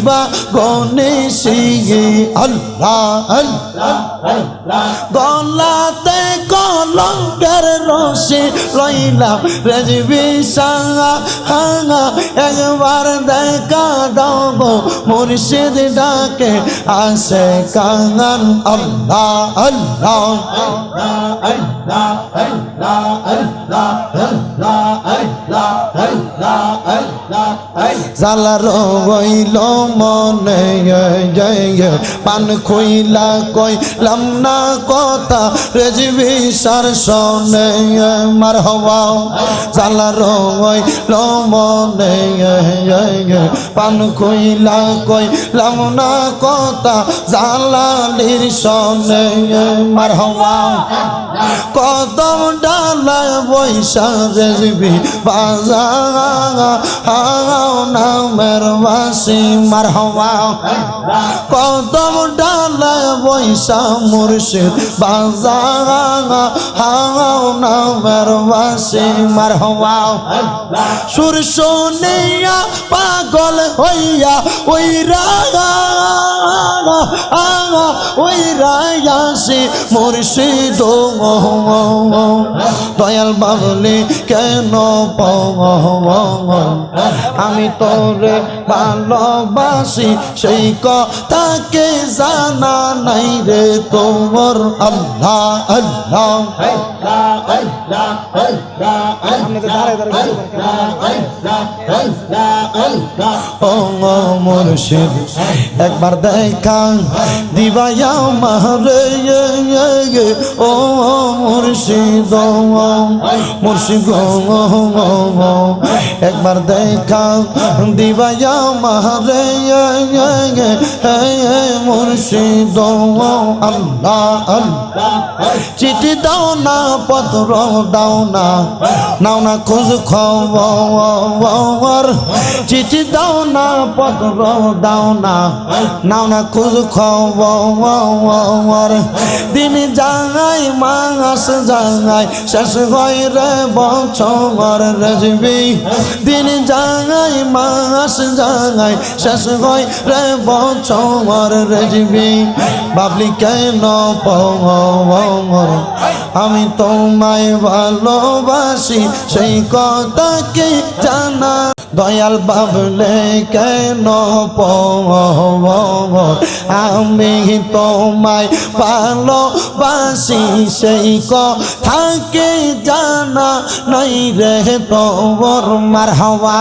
দিবা গনেশি আল্লাহ আল্লাহ গলাতে কলঙ্কের রশি লইলাম রেজবি সাঙ্গা হাঙ্গা একবার দেখা দাও গো মুর্শিদ ডাকে আসে কাঙ্গান আল্লাহ আল্লাহ আল্লাহ আল্লাহ আল্লাহ আল্লাহ আল্লাহ আল্লাহ আল্লাহ জালার হইল মনে পান খুইলা কইলাম না কথা রেজবি সার শোনে মারহাবা জালার হইল মনে পান খুইলা কইলাম না কথা জালালির শোনে মারহাবা কদম ডালায় বৈশা রেজবি বাজা নামের বাসি মারহাবা কদম ডালায় বৈশা মুর্শিদ বাজা নামের বাসি মারহাবা সুর শুনিয়া পাগল হইয়া ওই রায়াসি মুর্শিদ দয়াল বাবলি কেন আমি তোরে ভালোবাসি সেই কথাকে জানা নাই রে তোমার আল্লাহ আল্লাহ ও মুর্শিদ একবার দেখা দিবায়া মারে ও মুর্শিদ মুর্শিদ একবার দেখা দিবায়া মারে মুর্শিদ আল্লাহ আল্লাহ চিঠি দাও না পত্র দাও না নাও না খোঁজ খবর চিঠি দাও না পত্র দাও না নাও না খোঁজ খবর দিন যাই মাস যাই শেষ হয় রে বছর রেজবি দিন যাই মাস যাই শেষ হয় রে বছর রেজবি বাবলি কেন আমি তোমায় ভালোবাসি সেই কথা কি জানা দয়াল বাবলে কেন আমি তোমায় ভালোবাসি সেই কথা কি জানা নাই রে তোর মারহাবা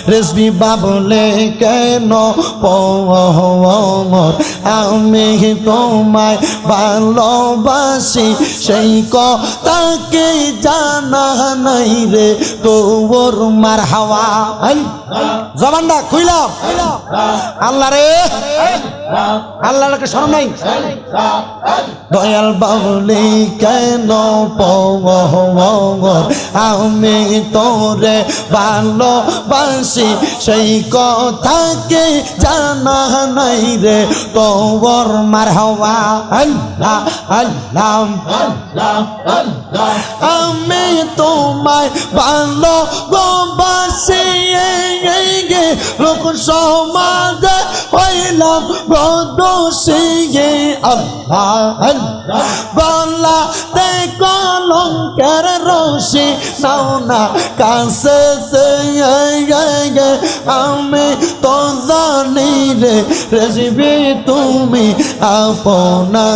রেজবি বাবলে কেন আমি তোমায় ভালোবাসি সেই কথা কি জানা নাই রে তোর মারহাবা জবানটা খুইলাম আল্লাহ রে আল্লাহকে শরম নাই দয়াল বাবলি কেন আমি তোরে ভালোবাসি সেই কথা কি জানা নাই রে তোর মারহাবা আল্লাহ আল্লাহ আমি তোমায় ভালোবাসি লোক সমাজে হইলাম বদোষী আল্লাহ আল্লাহ গলা তে কলঙ্কের রশি নাও না কাছে আমি তো জানি রে রেজবি তুমি আপনা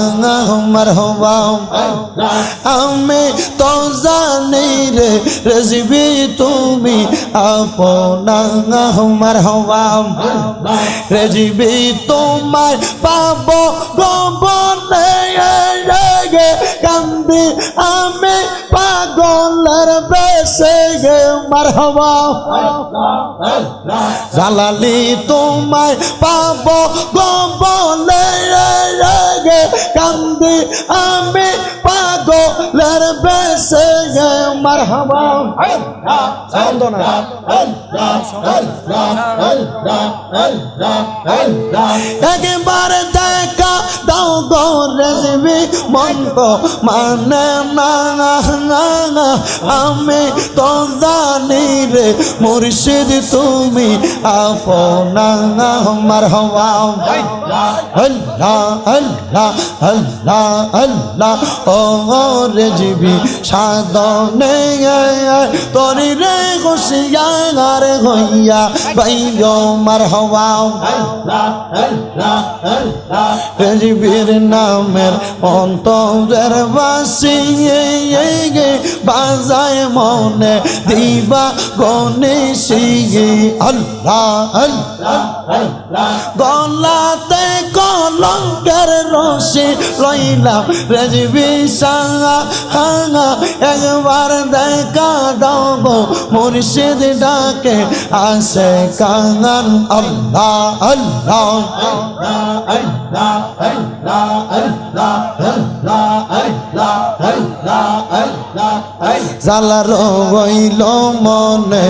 মারহাবা আমি তো জানি রে রেজবি তুমি আপনা মারহাবা রেজবি তোমায় পাবো গোবনে কান্দি আমি পাগলের বেশে মারহাবা জালালি তোমায় পাবো গোবনে কান্দি আমি পাগলের বেশে মারহাবা সাউন্ড না একবার দেখা দাও গো রেজবি মন তো মানে না আমি তো জানি রে মুর্শিদ তুমি আপনা মারহাবা আল্লাহ আল্লাহ আল্লাহ আল্লাহ ও রেজবি সাধনে তোরি রে খুশিয়ার হইয়া ভাইও মারহাবা রেজবির নামের অন্তরের বাসি বাজায় মনে দিবা গণেশি আল্লাহ আল্লাহ গলাতে কলঙ্কের রশি লইলাম রেজবি সাঙ্গা হাঙ্গা একবার দেখা দাও গো মুর্শিদ ডাকে আসে কাঙ্গান আল্লাহ আল্লাহ জালার হইল মনে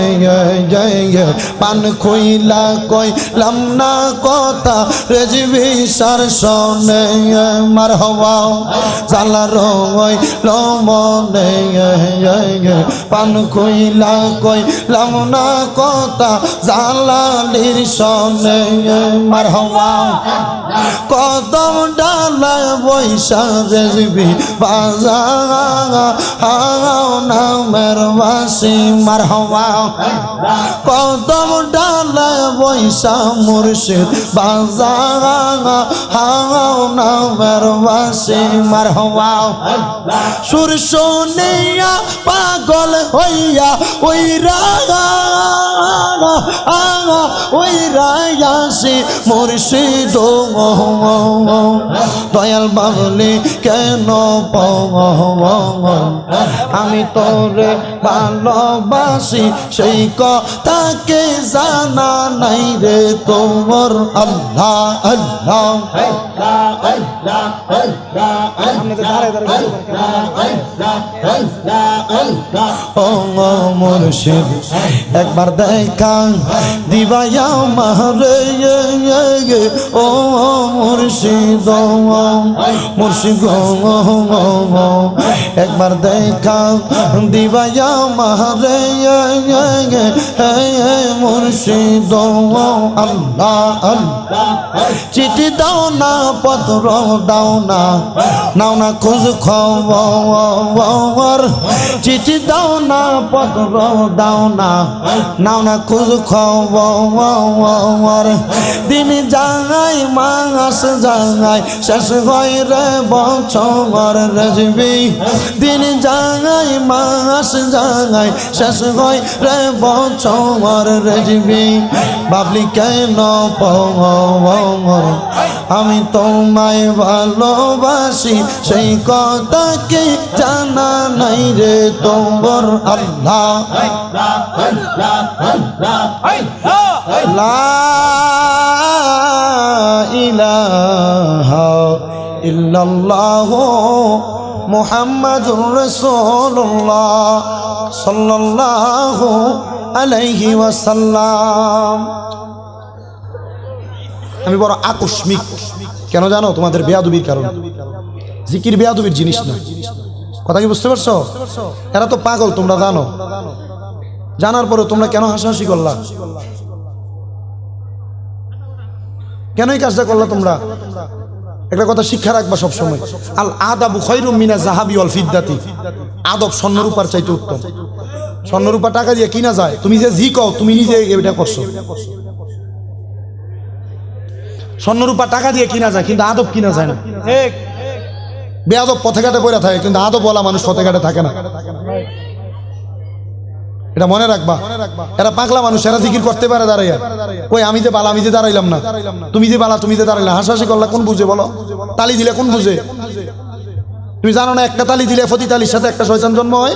পান খুইলা কইলাম না কথা রেজবি সার শোনে মারহাবা জালার হইল মনে পান খুইলা কইলাম না কথা জালালির শোনে মারহাবা কদম ডালায় বৈশা রেজবি বাজা নামের বাসি মারহাবা কদম ডালায় বৈশা মুর্শিদ বাজা নামের বাসি মারহাবা সুর শুনিয়া পাগল হইয়া ওই রায়াসি মুর্শিদ দয়াল বাবলি কেন আমি তোরে ভালোবাসি সেই কথাকে জানা নাই রে তোমার আল্লাহ আল্লাহ ও মুর্শিদ একবার দেখা দিবায়া মারে ও মুর্শিদ মুর্শিদ একবার দেখা দিবায়া মারে মুর্শিদ আল্লাহ আল্লাহ চিঠি দাও না পত্র দাও না নাও না খোঁজ খবর চিঠি দাও না পত্র দাও না নাও না খোঁজ খবর দিন যাই মাস যাই শেষ হয় রে বছর রেজবি দিন যাই মাস যাই শেষ হয় রে বছর রেজবি বাবলি কেন আমি তোমায় ভালোবাসি সেই কথা কি জানা নাই রে তোমার আল্লাহ লা ইলাহা ইল্লাল্লাহ মুহাম্মাদুর রাসূলুল্লাহ সাল্লাল্লাহু আলাইহি ওয়াসাল্লাম। আমি বড় আকস্মিক কেন জানো? তোমাদের বেয়াদবির কারণে। জিকির বেয়াদবির জিনিস না, কথা কি বুঝতে পারছো? এরা তো পাগল, তোমরা জানো। জানার পরে তোমরা কেন হাসাহাসি করলা? কেন এই কাজটা করলা তোমরা? একটা কথা শিক্ষা রাখবা সবসময়, আল আদাবু খায়রুম মিনাজ যাহাবি ওয়াল ফিদ্দাতি। আদব স্বর্ণরূপার চাইতে উত্তম। স্বর্ণরূপা টাকা দিয়ে কিনা যায়, তুমি যে জি কও তুমি নিজে এটা করছো। স্বর্ণরূপা টাকা দিয়ে কিনা যায় কিন্তু আদব কিনা যায় না। বেয়াদব পথে ঘাটে পড়ে থাকে কিন্তু আদব বলা মানুষ পথে ঘাটে থাকে না। এটা মনে রাখবা। এরা পাগলা মানুষ, এরা জিকির করতে পারে দাঁড়াইয়া। কই আমি যে বালা, আমি যে দাঁড়াইলাম না, তুমি যে বালা, তুমি যে দাঁড়াইলা। হাসাহাসি করলা কোন বুঝে বলো? তালি দিলে কোন বুঝে? তুমি জানো না একটা তালি দিলে প্রতি তালির সাথে একটা শয়তান জন্ম হয়?